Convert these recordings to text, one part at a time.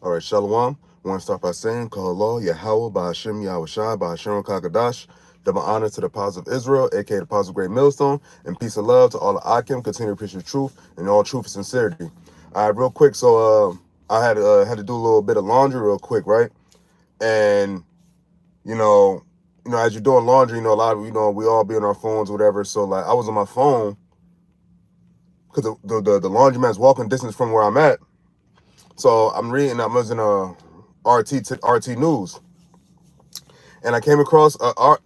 All right, Shalom. I want to start by saying, Halal, YAHAWAH, BAHASHAM, YAHAWASHI, BAHASHAM, KAKADASH. Double honor to the Apostle of Israel, aka the Apostle of Great Millstone, and peace and love to all the Akim. Continue to preach the truth and all truth and sincerity. All right, real quick. So, I had to do a little bit of laundry real quick, right? And you know, as you're doing laundry, a lot of we all be on our phones, or whatever. So, like, I was on my phone because the laundromat's walking distance from where I'm at. So I'm reading. I was in RT News, and I came across a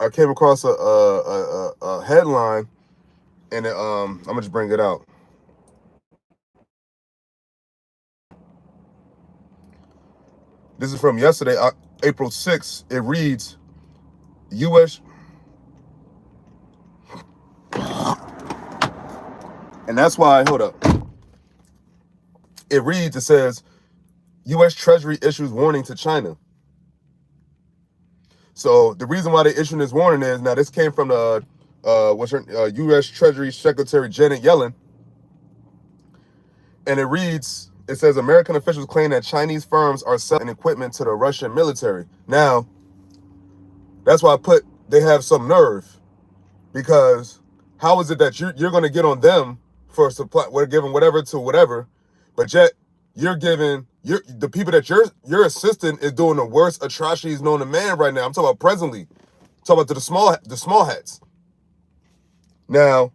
headline, and I'm gonna just bring it out. This is from yesterday, April 6th. It reads, U.S. And that's why, hold up. It reads, it says, U.S. Treasury issues warning to China. So the reason why they issued this warning is, now this came from the U.S. Treasury Secretary Janet Yellen, and it says American officials claim that Chinese firms are selling equipment to the Russian military. Now, that's why they have some nerve, because how is it that you're going to get on them for supply? We're giving whatever to whatever, but yet you're giving the people that your assistant is doing the worst atrocities known to man right now. I'm talking about presently. I'm talking about the small hats. Now,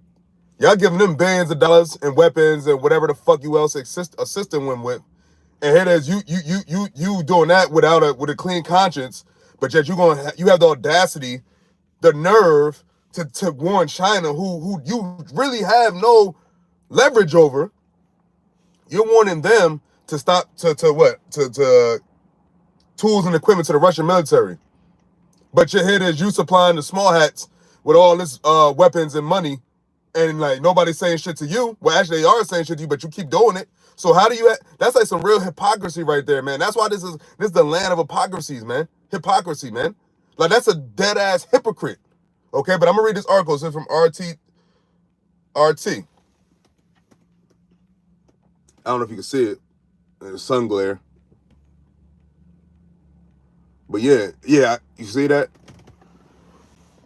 y'all giving them billions of dollars and weapons and whatever the fuck you else assisting them with, and here it is, you doing that with a clean conscience, but yet you have the audacity, the nerve to warn China, who you really have no leverage over. You're warning them to stop to tools and equipment to the Russian military, but here it is, you supplying the small hats with all this weapons and money, and like nobody's saying shit to you. Well, actually they are saying shit to you, but you keep doing it. So how do you? That's like some real hypocrisy right there, man. That's why this is the land of hypocrisies, man. Hypocrisy, man. Like, that's a dead ass hypocrite. Okay, but I'm gonna read this article. It's from RT. I don't know if you can see it. The sun glare. But yeah, you see that?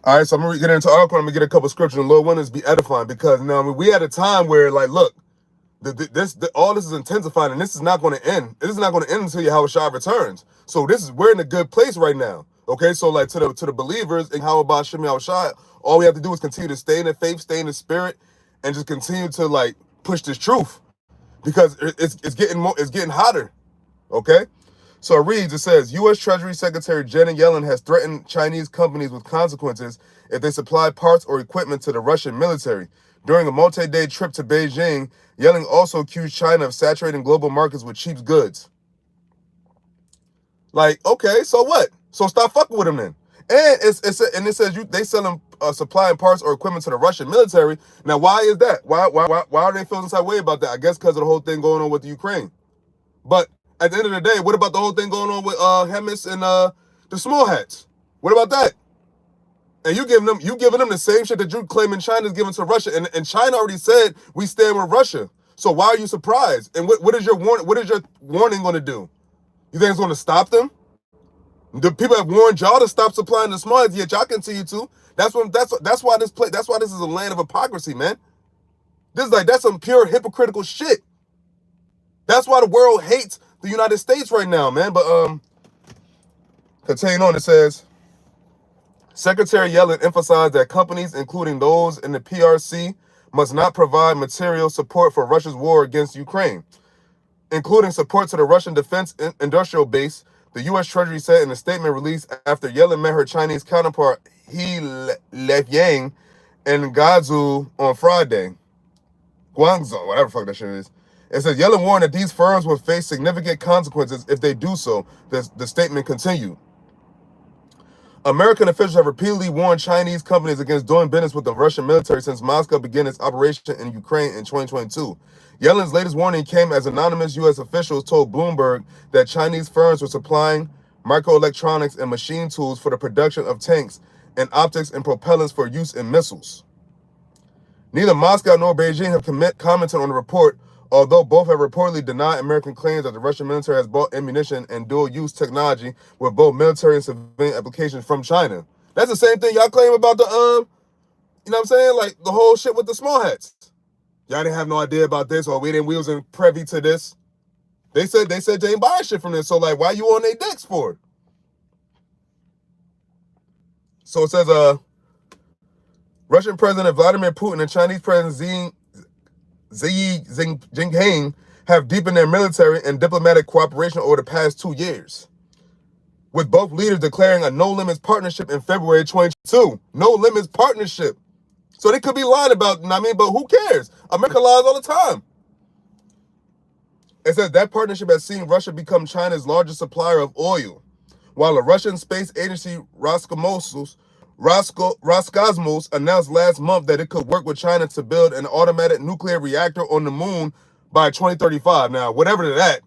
All right, so I'm gonna get into the article. I'm gonna get a couple scriptures, and Lord willing, be edifying, because we had a time where, like, look, all this is intensifying, and this is not going to end. This is not going to end until Yahawashi returns. So we're in a good place right now. Okay, so like to the believers in BAHASHAM, all we have to do is continue to stay in the faith, stay in the spirit, and just continue to like push this truth, because it's getting hotter. Okay, so it says U.S. Treasury Secretary Janet Yellen has threatened Chinese companies with consequences if they supply parts or equipment to the Russian military. During a multi-day trip to Beijing, Yellen also accused China of saturating global markets with cheap goods. Like, okay, so what? So stop fucking with them then. And it says they selling supplying parts or equipment to the Russian military. Now, why is that? Why are they feeling some way about that? I guess because of the whole thing going on with the Ukraine. But at the end of the day, what about the whole thing going on with Hemis and the small hats? What about that? And you giving them the same shit that you claiming China's giving to Russia, and China already said we stand with Russia. So why are you surprised? And what is your warning going to do? You think it's going to stop them? The people have warned y'all to stop supplying the small hats, yet y'all continue to. That's why this is a land of hypocrisy, man. That's some pure hypocritical shit. That's why the world hates the United States right now, man. But continuing on, it says, Secretary Yellen emphasized that companies, including those in the PRC, must not provide material support for Russia's war against Ukraine, including support to the Russian defense industrial base, the U.S. Treasury said in a statement released after Yellen met her Chinese counterpart He Lefyang in Guangzhou on Friday. Guangzhou, whatever the fuck that shit is. It says Yellen warned that these firms will face significant consequences if they do so. The statement continued. American officials have repeatedly warned Chinese companies against doing business with the Russian military since Moscow began its operation in Ukraine in 2022. Yellen's latest warning came as anonymous U.S. officials told Bloomberg that Chinese firms were supplying microelectronics and machine tools for the production of tanks and optics and propellants for use in missiles. Neither Moscow nor Beijing have commented on the report, although both have reportedly denied American claims that the Russian military has bought ammunition and dual-use technology with both military and civilian applications from China. That's the same thing y'all claim about the, you know what I'm saying? Like the whole shit with the small hats. Y'all didn't have no idea about this, or we wasn't privy to this. They said they ain't buying shit from this, so like, why you on their dicks for it? So it says, Russian President Vladimir Putin and Chinese President Xi Jinping have deepened their military and diplomatic cooperation over the past 2 years, with both leaders declaring a no-limits partnership in February 2022. No-limits partnership. So they could be lying about, I mean, but who cares? America lies all the time. It says that partnership has seen Russia become China's largest supplier of oil, while the Russian space agency Roscosmos announced last month that it could work with China to build an automated nuclear reactor on the moon by 2035. Now, whatever that,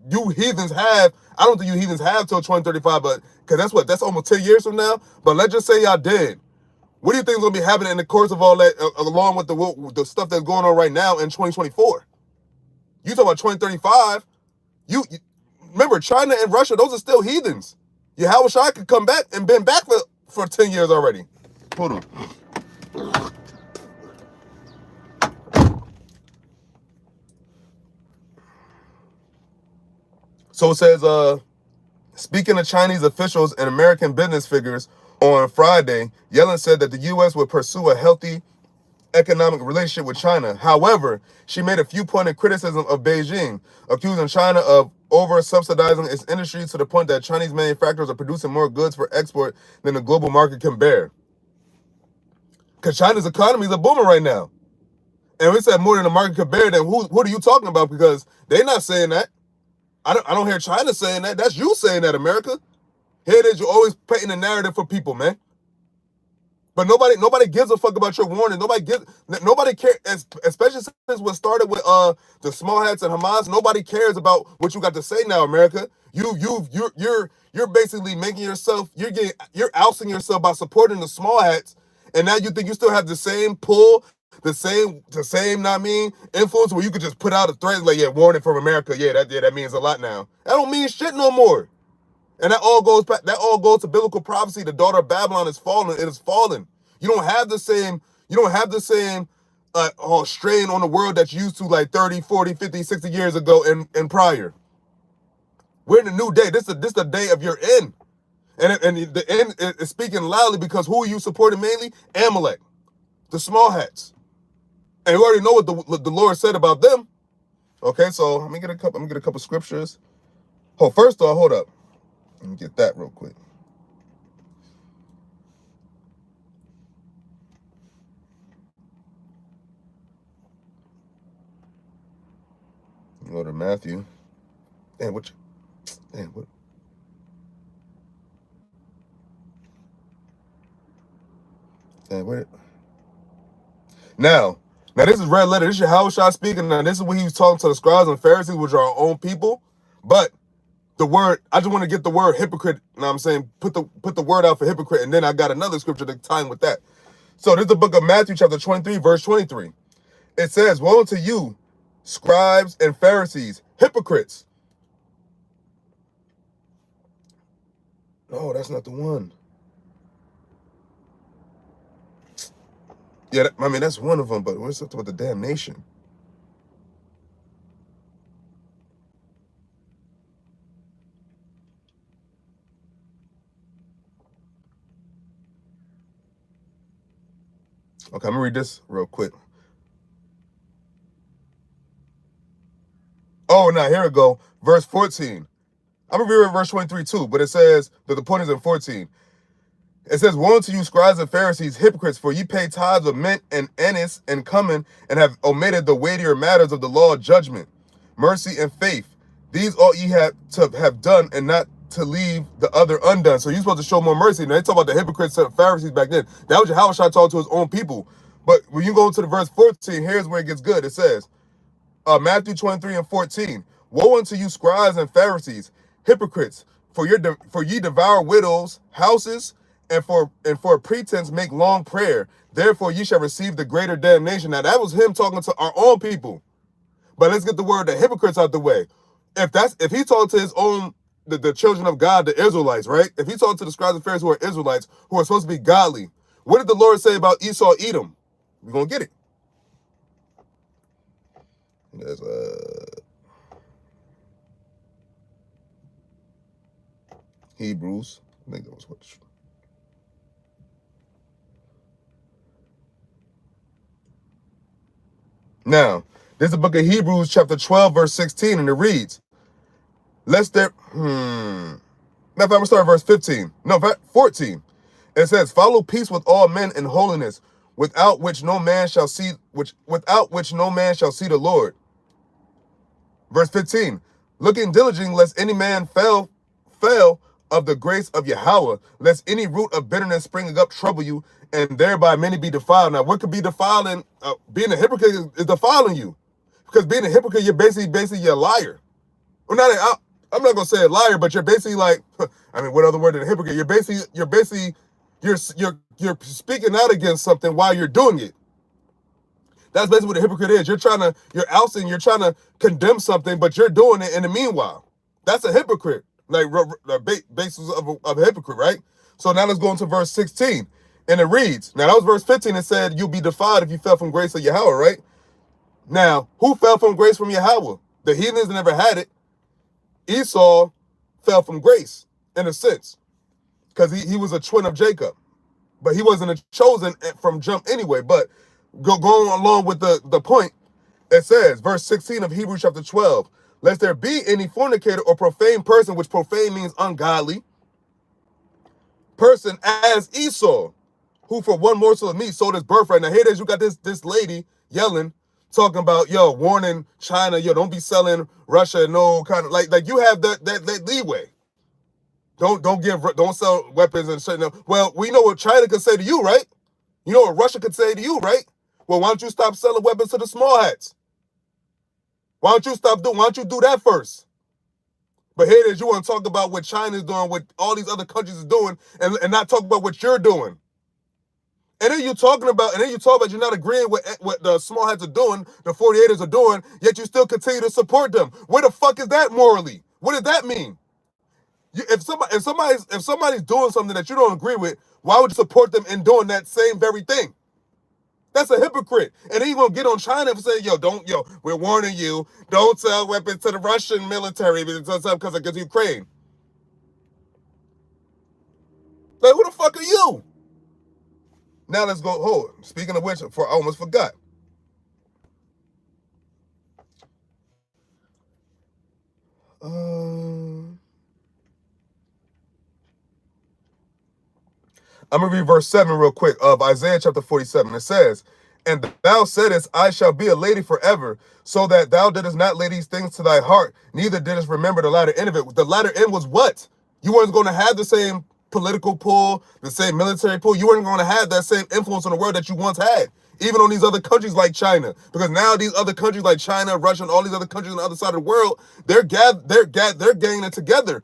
you heathens have, I don't think you heathens have till 2035, but because that's almost 10 years from now. But let's just say y'all did. What do you think is going to be happening in the course of all that, along with the stuff that's going on right now in 2024? You talk about 2035. You remember, China and Russia, those are still heathens. YAHAWASHI could come back and been back for 10 years already. Hold on. So it says, speaking of Chinese officials and American business figures on Friday, Yellen said that the U.S. would pursue a healthy economic relationship with China. However, she made a few pointed criticism of Beijing, accusing China of over-subsidizing its industry to the point that Chinese manufacturers are producing more goods for export than the global market can bear. Because China's economy is a booming right now. And we said more than the market can bear, then what are you talking about? Because they're not saying that. I don't hear China saying that. That's you saying that, America. Here it is, you're always painting a narrative for people, man. But nobody gives a fuck about your warning. Nobody cares, especially since what started with the small hats and Hamas. Nobody cares about what you got to say now, America. You're basically making yourself, you're ousting yourself by supporting the small hats, and now you think you still have the same pull, the same, not mean, influence where you could just put out a threat like, yeah, warning from America. Yeah, that means a lot now. That don't mean shit no more. And that all goes to biblical prophecy. The daughter of Babylon is fallen. It is fallen. You don't have the same strain on the world that you used to like 30, 40, 50, 60 years ago and prior. We're in a new day. This is the day of your end. And the end is speaking loudly because who are you supporting mainly? Amalek, the small hats. And we already know what the Lord said about them. Okay, so let me get a couple scriptures. Oh, first off, hold up. Let me get that real quick. Go to Matthew. What? Now this is red letter. This is YAHAWASHI speaking. Now this is when he was talking to the scribes and Pharisees, which are our own people. But the word, I just want to get the word hypocrite. You know what I'm saying? Put the word out for hypocrite, and then I got another scripture to tie in with that. So this is the book of Matthew, chapter 23, verse 23. It says, "Woe unto you, scribes and Pharisees, hypocrites." No, that's not the one. Yeah, I mean, that's one of them, but what's up with the damnation? Okay, I'm gonna read this real quick. Oh, now here we go. Verse 14. I'm gonna read verse 23 too, but it says that the point is in 14. It says, "Woe unto you, scribes and Pharisees, hypocrites, for ye pay tithes of mint and anise and cumin, and have omitted the weightier matters of the law, judgment, mercy, and faith. These ought ye have to have done, and not to leave the other undone." So you're supposed to show more mercy. Now they talk about the hypocrites and Pharisees back then. That was YAHAWASHI talking to his own people. But when you go into the verse 14, here's where it gets good. It says, Matthew 23 and 14. "Woe unto you, scribes and Pharisees, hypocrites, for ye devour widows' houses, and for a pretense make long prayer. Therefore ye shall receive the greater damnation." Now that was him talking to our own people. But let's get the word the hypocrites out the way. If he talked to his own the children of God, the Israelites, right? If he talked to the scribes and Pharisees who are Israelites, who are supposed to be godly, what did the Lord say about Esau, Edom? We're gonna get it. There's Hebrews. I think that was what. Now, this is the book of Hebrews, chapter 12, verse 16, and it reads, lest there, Now, I'm going to start at verse 15. No, 14. It says, follow peace with all men and holiness, without which no man shall see the Lord. Verse 15. Looking diligently, lest any man fail of the grace of Yahawah, lest any root of bitterness springing up trouble you, and thereby many be defiled. Now, what could be defiling? Being a hypocrite is defiling you, because being a hypocrite, you're basically a liar. Well, I'm not gonna say a liar, but you're basically like, I mean, what other word than a hypocrite? You're speaking out against something while you're doing it. That's basically what a hypocrite is. You're trying to condemn something, but you're doing it in the meanwhile. That's a hypocrite. Like basis of a hypocrite, right? So now let's go into verse 16. And it reads, now that was verse 15. It said, you'll be defiled if you fell from grace of Yahweh, right? Now, who fell from grace from Yahweh? The heathens never had it. Esau fell from grace, in a sense, because he was a twin of Jacob. But he wasn't a chosen from jump anyway. But going along with the point, it says, verse 16 of Hebrews chapter 12, lest there be any fornicator or profane person, which profane means ungodly, person as Esau, who for one morsel of meat sold his birthright. Now here it is, you got this lady yelling, talking about, yo, warning China, yo, don't be selling Russia, no kind of, like you have that leeway. Don't sell weapons and shit. Well, we know what China could say to you, right? You know what Russia could say to you, right? Well, why don't you stop selling weapons to the small hats? Why don't you do that first? But here it is, you want to talk about what China's doing, what all these other countries are doing, and not talk about what you're doing. And then you talk about you're not agreeing with what the small hats are doing, the 48ers are doing, yet you still continue to support them. Where the fuck is that morally? What does that mean? If somebody's doing something that you don't agree with, why would you support them in doing that same very thing? That's a hypocrite. And then you're going to get on China and say, we're warning you, don't sell weapons to the Russian military because of Ukraine. Like, who the fuck are you? Now let's go. Speaking of which, I almost forgot. I'm going to read verse 7 real quick of Isaiah chapter 47. It says, and thou saidest, I shall be a lady forever, so that thou didst not lay these things to thy heart, neither didst remember the latter end of it. The latter end was what? You weren't going to have the same political pull, the same military pull. You weren't going to have that same influence on the world that you once had, even on these other countries like China. Because now these other countries like China, Russia, and all these other countries on the other side of the world, they're ganging it together.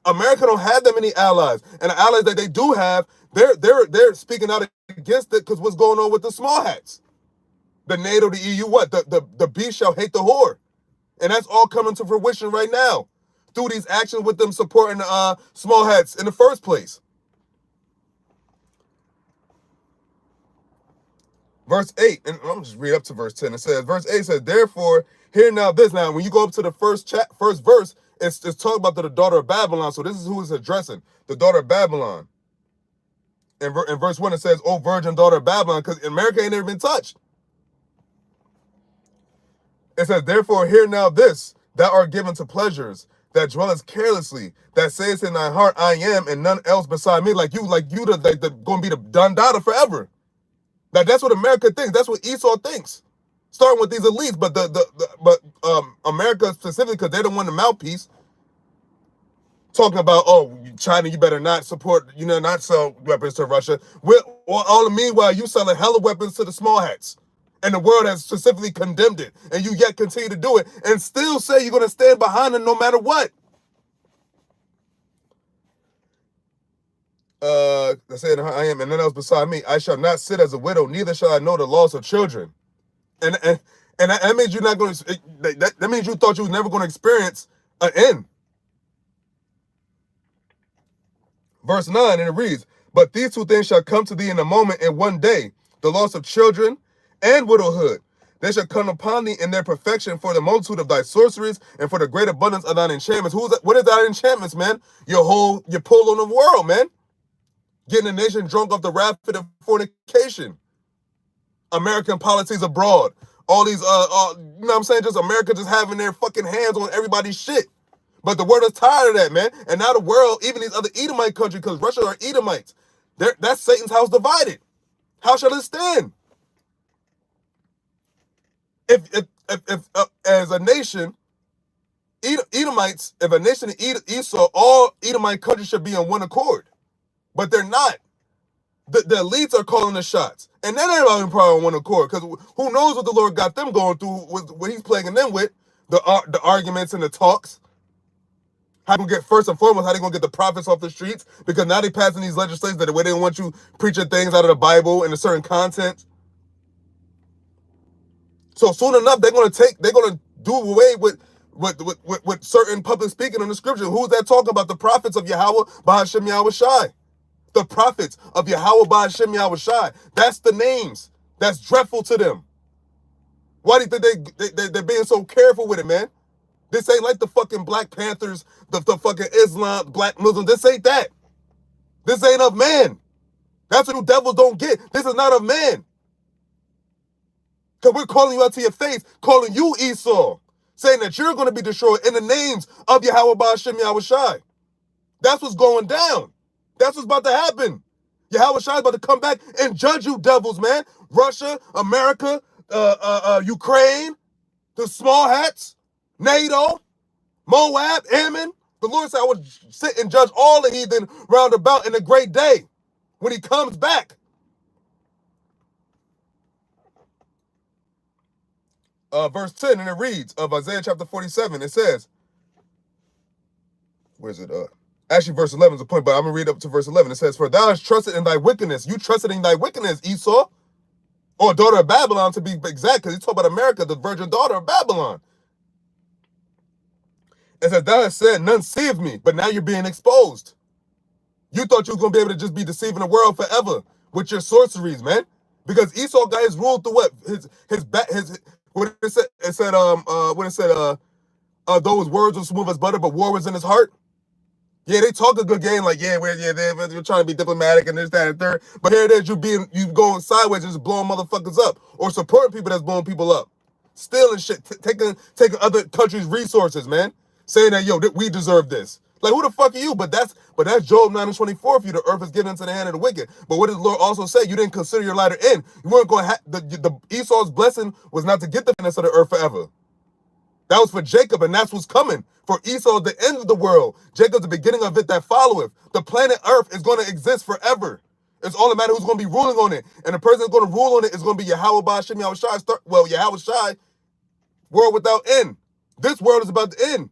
America don't have that many allies, and the allies that they do have, they're speaking out against it because what's going on with the small hats, the NATO, the EU, what the beast shall hate the whore, and that's all coming to fruition right now through these actions with them supporting small hats in the first place. Verse 8, and I'm gonna just read up to verse 10. It says, verse 8 says, therefore, hear now this. Now, when you go up to the first verse, it's talking about the daughter of Babylon. So this is who it's addressing, the daughter of Babylon. In verse 1, it says, O virgin daughter of Babylon, because America ain't never been touched. It says, therefore, hear now this, thou art given to pleasures, that dwellest carelessly, that sayest in thy heart, I am, and none else beside me. Like you going to be the done daughter forever. Like that's what America thinks. That's what Esau thinks. Starting with these elites, but America specifically, because they're the one, the mouthpiece, talking about, oh, China, you better not support, not sell weapons to Russia. All the meanwhile, you selling hella weapons to the small hats. And the world has specifically condemned it. And you yet continue to do it and still say you're going to stand behind them no matter what. I said, I am, and none else beside me. I shall not sit as a widow, neither shall I know the loss of children. And And that means you're not going to, that means you thought you was never going to experience an end. Verse 9, and it reads, but these two things shall come to thee in a moment, in one day, the loss of children and widowhood. They shall come upon thee in their perfection for the multitude of thy sorceries and for the great abundance of thine enchantments. What is that enchantments, man? Your pull on the world, man. Getting a nation drunk off the rapid of fornication. American policies abroad. All these, you know what I'm saying? Just America just having their fucking hands on everybody's shit. But the world is tired of that, man. And now the world, even these other Edomite countries, because Russia are Edomites, that's Satan's house divided. How shall it stand? If as a nation, Edomites, if a nation of Esau, all Edomite countries should be on one accord. But they're not. The elites are calling the shots. And that ain't even probably on one accord, because who knows what the Lord got them going through, with what he's plaguing them with, the arguments and the talks. How they gonna get, first and foremost, how they gonna get the prophets off the streets? Because now they passing these legislations that the way they want you preaching things out of the Bible and a certain content. So soon enough, they're gonna do away with certain public speaking in the scripture. Who's that talking about? The prophets of Yahawah, BAHASHAM, YAHAWASHI. The prophets of Yahawah, BAHASHAM, YAHAWASHI. That's the names. That's dreadful to them. Why do you think they're being so careful with it, man? This ain't like the fucking Black Panthers, the fucking Islam, Black Muslims. This ain't that. This ain't of man. That's what you devils don't get. This is not of man. Because we're calling you out to your face, calling you Esau, saying that you're going to be destroyed in the names of Yahawah, BAHASHAM, YAHAWASHI. That's what's going down. That's what's about to happen. YAHAWASHI is about to come back and judge you devils, man. Russia, America, Ukraine, the small hats, NATO, Moab, Ammon. The Lord said I would sit and judge all the heathen round about in a great day when he comes back. Verse 10, and it reads of Isaiah chapter 47, it says, where's it? Actually, verse 11 is the point, but I'm going to read up to verse 11. It says, for thou hast trusted in thy wickedness. You trusted in thy wickedness, Esau, or daughter of Babylon, to be exact, because he's talking about America, the virgin daughter of Babylon. It says, thou hast said, none seeth me, but now you're being exposed. You thought you were going to be able to just be deceiving the world forever with your sorceries, man. Because Esau got his rule through what? What it said, those words were smooth as butter, but war was in his heart. Yeah, they talk a good game, like, they're trying to be diplomatic and this, that, and third. But here it is, you going sideways and just blowing motherfuckers up, or supporting people that's blowing people up, stealing shit, taking other countries' resources, man, saying that, yo, we deserve this. Like, who the fuck are you? But that's Job 9:24 for you. The earth is given into the hand of the wicked. But what did the Lord also say? You didn't consider your latter end. You weren't going to have the Esau's blessing was not to get the finesse of the earth forever. That was for Jacob, and that's what's coming. For Esau, the end of the world. Jacob, the beginning of it that followeth. The planet Earth is going to exist forever. It's all a matter who's going to be ruling on it. And the person that's going to rule on it is going to be Yahawah, BAHASHAM, YAHAWASHI. Well, YAHAWASHI, world without end. This world is about to end.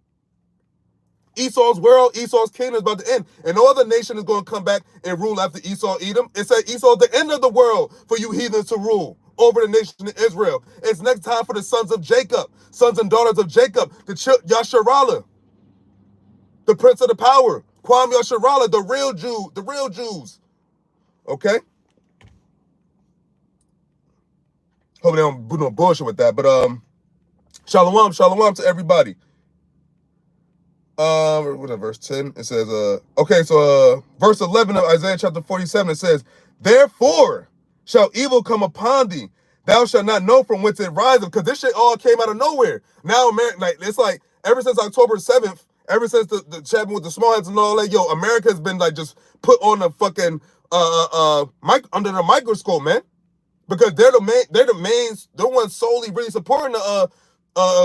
Esau's world, Esau's kingdom is about to end. And no other nation is going to come back and rule after Esau, Edom. It said Esau the end of the world for you heathens to rule over the nation of Israel. It's next time for the sons of Jacob, sons and daughters of Jacob, the Yasharallah, the prince of the power, Kwam Yasharallah, the real Jews. Okay? Hope they don't do no bullshit with that. But shalom to everybody. What is verse 10? It says, okay, so verse 11 of Isaiah chapter 47, it says, therefore shall evil come upon thee. Thou shalt not know from whence it riseth, because this shit all came out of nowhere. Now, like, it's like ever since October 7th, ever since the chapter with the small heads and all that, yo, America has been like just put on the fucking under the microscope, man. Because they're the ones solely really supporting the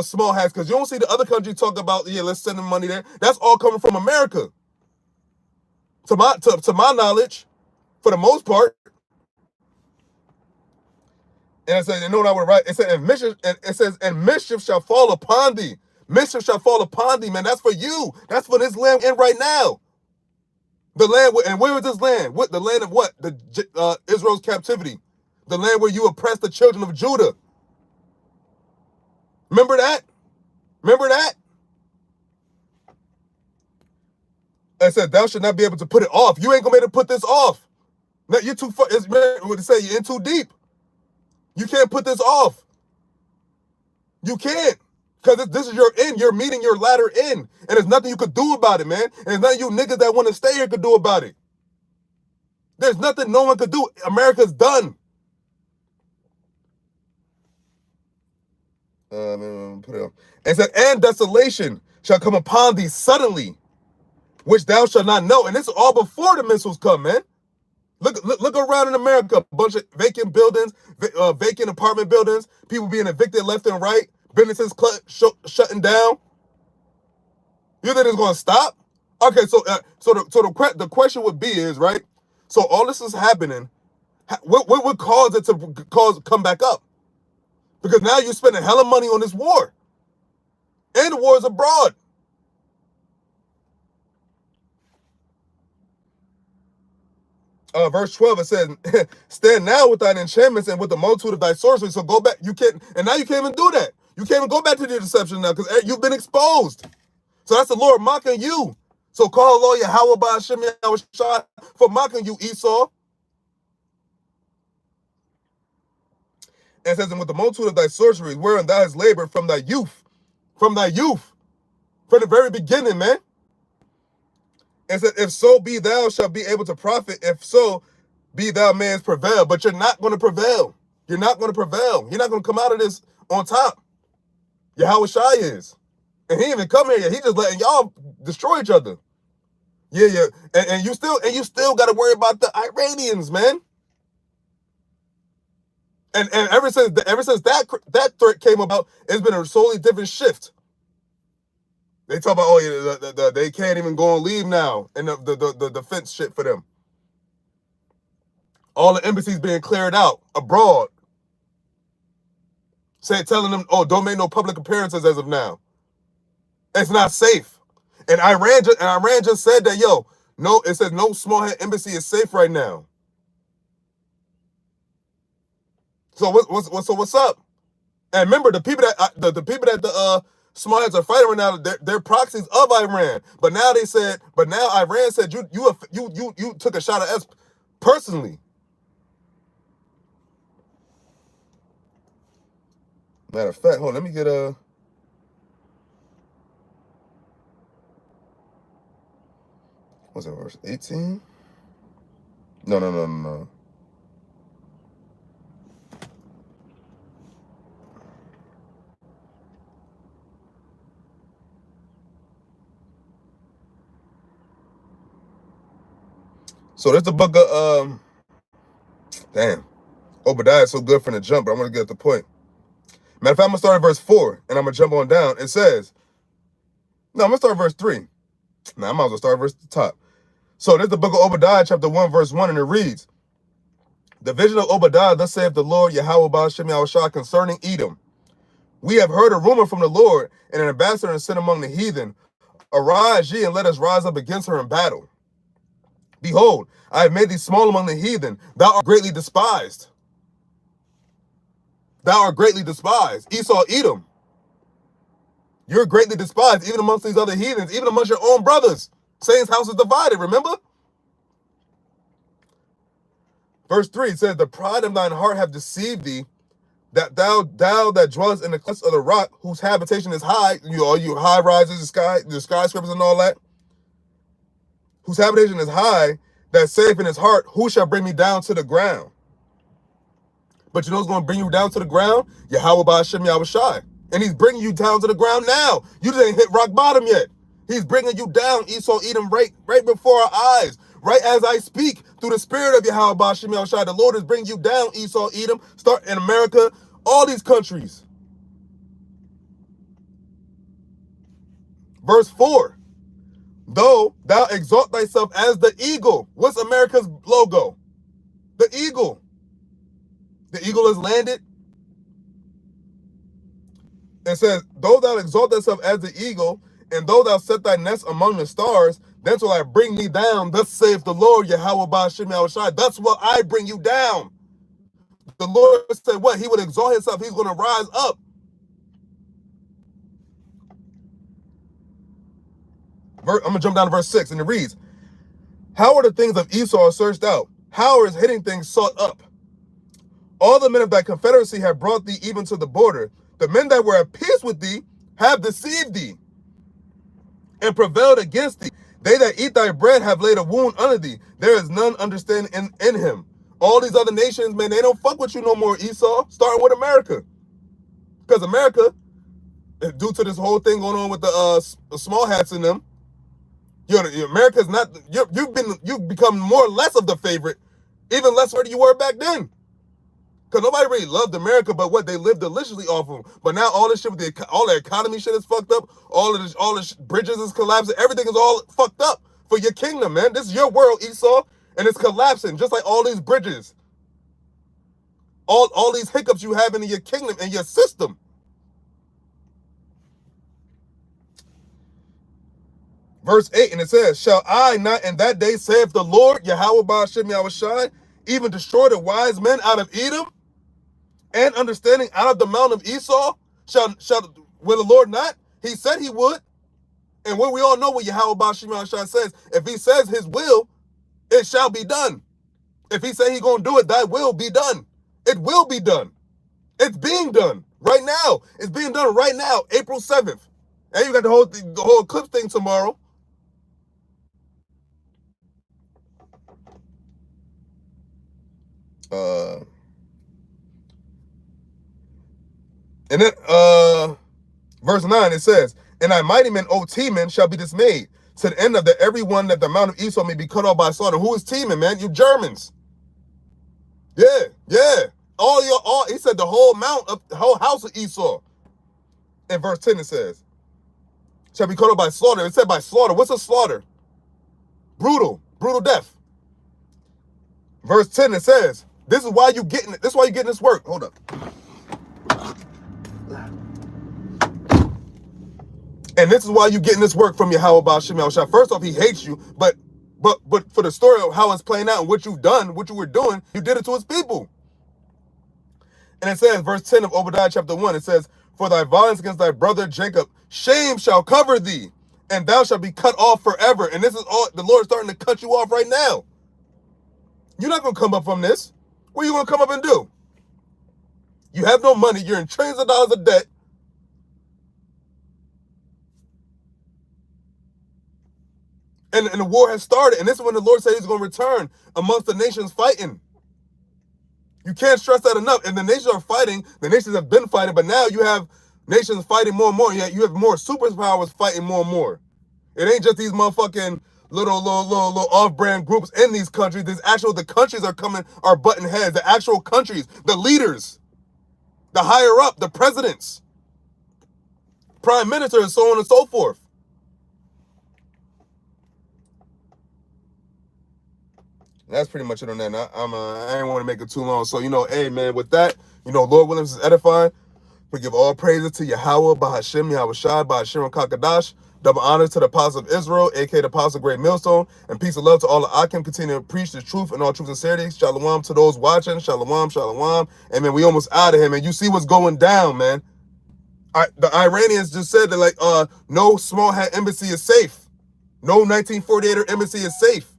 small hats, because you don't see the other country talk about, yeah, let's send them money there. That's all coming from America. To my knowledge, for the most part. And it says, you know what I would write? It says, and mischief shall fall upon thee. Mischief shall fall upon thee, man. That's for you. That's for this land in right now. The land, and where is this land? What, the land of what? Israel's captivity. The land where you oppress the children of Judah. Remember that? Remember that? I said, thou should not be able to put it off. You ain't gonna be able to put this off. No, you're too far. It's what to say, you're in too deep. You can't put this off. You can't. Because this is your end. You're meeting your latter end. And there's nothing you could do about it, man. And there's nothing you niggas that want to stay here could do about it. There's nothing no one could do. America's done. Put it on. And said, and desolation shall come upon thee suddenly, which thou shalt not know. And this is all before the missiles come, man. Look around in America. A bunch of vacant buildings, vacant apartment buildings, people being evicted left and right, businesses shutting down. You think it's going to stop? Okay, so the question would be is, right? So all this is happening. What would cause it to come back up? Because now you're spending hella money on this war. And the war is abroad. Verse 12, it says, stand now with thine enchantments and with the multitude of thy sorceries. So go back. You can't, and now you can't even do that. You can't even go back to the deception now because you've been exposed. So that's the Lord mocking you. So call Lord Yahawah BAHASHAM YAHAWASHI for mocking you, Esau. And it says, and with the multitude of thy sorceries, wherein thou hast labored from thy youth, from the very beginning, man. And said, if so be thou shalt be able to profit, if so be thou mayest prevail. But you're not going to prevail. You're not going to prevail. You're not going to come out of this on top. YAHAWASHI is. And he ain't even come here yet. He just letting y'all destroy each other. Yeah. And you still got to worry about the Iranians, man. And ever since that threat came about, it's been a totally different shift. They talk about, oh yeah, they can't even go and leave now, and the defense shit for them. All the embassies being cleared out abroad. Telling them, oh, don't make no public appearances as of now. It's not safe. And Iran just said that, yo, no, it says no small head embassy is safe right now. So what's up? And remember, the people that the small heads are fighting right now, they're proxies of Iran. But now Iran said you took a shot at us personally. Matter of fact, hold on, let me get what's that, verse 18? No. So that's the book of damn. Obadiah is so good from the jump, but I'm gonna get at the point. Matter of fact, I'm gonna start at verse 4 and I'm gonna jump on down. It says, no, I'm gonna start at verse 3. Now I might as well start at verse the top. So there's the book of Obadiah, chapter 1, verse 1, and it reads, the vision of Obadiah, thus saith the Lord Yahawah BAHASHAM YAHAWASHI concerning Edom. We have heard a rumor from the Lord, and an ambassador is sent among the heathen. Arise ye, and let us rise up against her in battle. Behold, I have made thee small among the heathen. Thou art greatly despised. Thou art greatly despised. Esau, Edom. You're greatly despised, even amongst these other heathens, even amongst your own brothers. Satan's house is divided, remember? Verse 3, it says, the pride of thine heart have deceived thee, that thou that dwellest in the clefts of the rock, whose habitation is high, all you high rises, the skyscrapers and all that, whose habitation is high, that saith in his heart, who shall bring me down to the ground? But you know who's going to bring you down to the ground? Yahawah BAHASHAM YAHAWASHI. And he's bringing you down to the ground now. You just ain't hit rock bottom yet. He's bringing you down, Esau, Edom, right before our eyes. Right as I speak, through the spirit of Yahawah BAHASHAM YAHAWASHI, the Lord is bringing you down, Esau, Edom, start in America, all these countries. Verse 4, though thou exalt thyself as the eagle. What's America's logo? The eagle. The eagle has landed. It says, though thou exalt thyself as the eagle, and though thou set thy nest among the stars, then will I bring thee down. Thus saith the Lord, Yahawah BAHASHAM YAHAWASHI. That's what I bring you down. The Lord said what? He would exalt himself. He's going to rise up. I'm going to jump down to verse 6, and it reads, how are the things of Esau searched out? How are his hidden things sought up? All the men of thy confederacy have brought thee even to the border. The men that were at peace with thee have deceived thee and prevailed against thee. They that eat thy bread have laid a wound under thee. There is none understanding in him. All these other nations, man, they don't fuck with you no more, Esau, starting with America. Because America, due to this whole thing going on with the small hats in them, America's not, you've become more or less of the favorite, even less than you were back then. Because nobody really loved America, but what they lived deliciously off of. But now all this shit with all the economy shit is fucked up. All the bridges is collapsing. Everything is all fucked up for your kingdom, man. This is your world, Esau, and it's collapsing just like all these bridges. All these hiccups you have in your kingdom and your system. Verse 8, and it says, shall I not in that day, saith the Lord, Yahweh BAHASHAM YAHAWASHI, even destroy the wise men out of Edom, and understanding out of the mount of Esau? Will the Lord not? He said he would. And when we all know what Yahweh BAHASHAM YAHAWASHI says, if he says his will, it shall be done. If he say he gonna do it, thy will be done. It will be done. It's being done right now. It's being done right now, April 7th. And you got the whole eclipse thing tomorrow. And then verse 9, it says, and thy mighty men, O Teman, shall be dismayed, to the end of that every one that the mount of Esau may be cut off by slaughter. Who is Teman, man? You Germans. Yeah. He said the whole house of Esau. In verse 10 it says, shall be cut off by slaughter. It said by slaughter. What's a slaughter? Brutal death. Verse 10 it says, this is why you getting it. This is why you getting this work. Hold up. And this is why you getting this work from Yahweh BAHASHAM YAHAWASHI. First off, he hates you, but for the story of how it's playing out and what you've done, what you were doing, you did it to his people. And it says, verse 10 of Obadiah chapter 1, it says, for thy violence against thy brother Jacob, shame shall cover thee, and thou shalt be cut off forever. And this is all, the Lord is starting to cut you off right now. You're not going to come up from this. What are you going to come up and do? You have no money. You're in trillions of dollars of debt. And the war has started. And this is when the Lord said he's going to return amongst the nations fighting. You can't stress that enough. And the nations are fighting. The nations have been fighting. But now you have nations fighting more and more. You have more superpowers fighting more and more. It ain't just these motherfucking little off-brand groups in these countries. The countries are butting heads. The actual countries, the leaders, the higher up, the presidents, prime ministers, and so on and so forth. That's pretty much it on that. I ain't want to make it too long. So, hey, man, with that, Lord Williams is edifying. We give all praises to Yahweh, BAHASHAM YAHAWASHI, BAHASHAM KAKADASH. Double honors to the apostles of Israel, a.k.a. the apostle of Great Millstone. And peace and love to all the Akim. Continue to preach the truth and all truth and sincerity. Shalom to those watching. Shalom, shalom. And, man, we almost out of here, man. You see what's going down, man. The Iranians just said that, no small hat embassy is safe. No 1948 embassy is safe.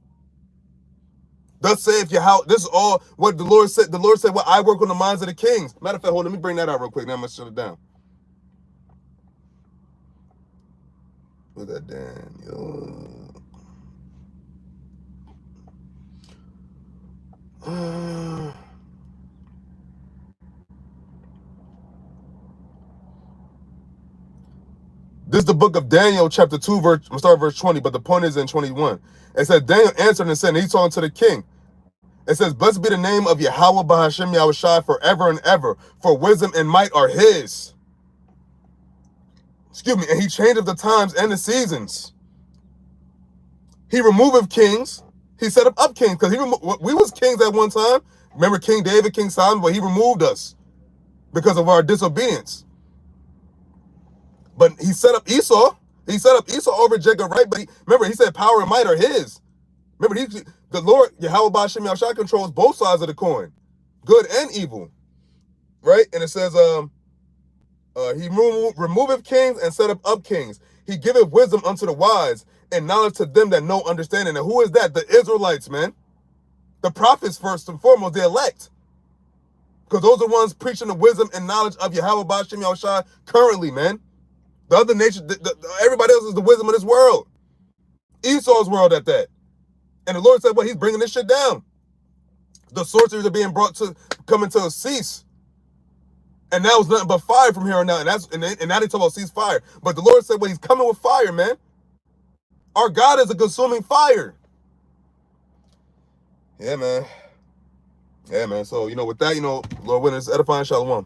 Thus saith Yahweh. This is all what the Lord said. The Lord said, well, I work on the minds of the kings. Matter of fact, hold on, let me bring that out real quick. Now I'm going to shut it down. Put that Daniel. This is the book of Daniel, chapter 2, I'm going to start verse 20, but the point is in 21. It says, Daniel answered and said, and he's talking to the king. It says, blessed be the name of Yahweh BAHASHAM YAHAWASHI forever and ever, for wisdom and might are his. Excuse me, and he changeth the times and the seasons. He removeth kings. He set up kings, because we was kings at one time. Remember King David, King Solomon, but he removed us because of our disobedience. But he set up Esau. He set up Esau over Jacob, right? But remember, he said power and might are his. Remember, the Lord, Yahweh BAHASHAM YAHAWASHI, controls both sides of the coin, good and evil, right? And it says, He removeth kings and set up kings. He giveth wisdom unto the wise and knowledge to them that know understanding. And who is that? The Israelites, man. The prophets, first and foremost, the elect. Because those are the ones preaching the wisdom and knowledge of Yahweh, BAHASHAM, YAHAWASHI currently, man. The other nations, everybody else is the wisdom of this world. Esau's world at that. And the Lord said, well, he's bringing this shit down. The sorceries are being brought to coming to a cease. And that was nothing but fire from here on out. And now they talk about ceasefire. But the Lord said, well, he's coming with fire, man. Our God is a consuming fire. Yeah, man. Yeah, man. So, with that, Lord willing, it's edifying. Shalom.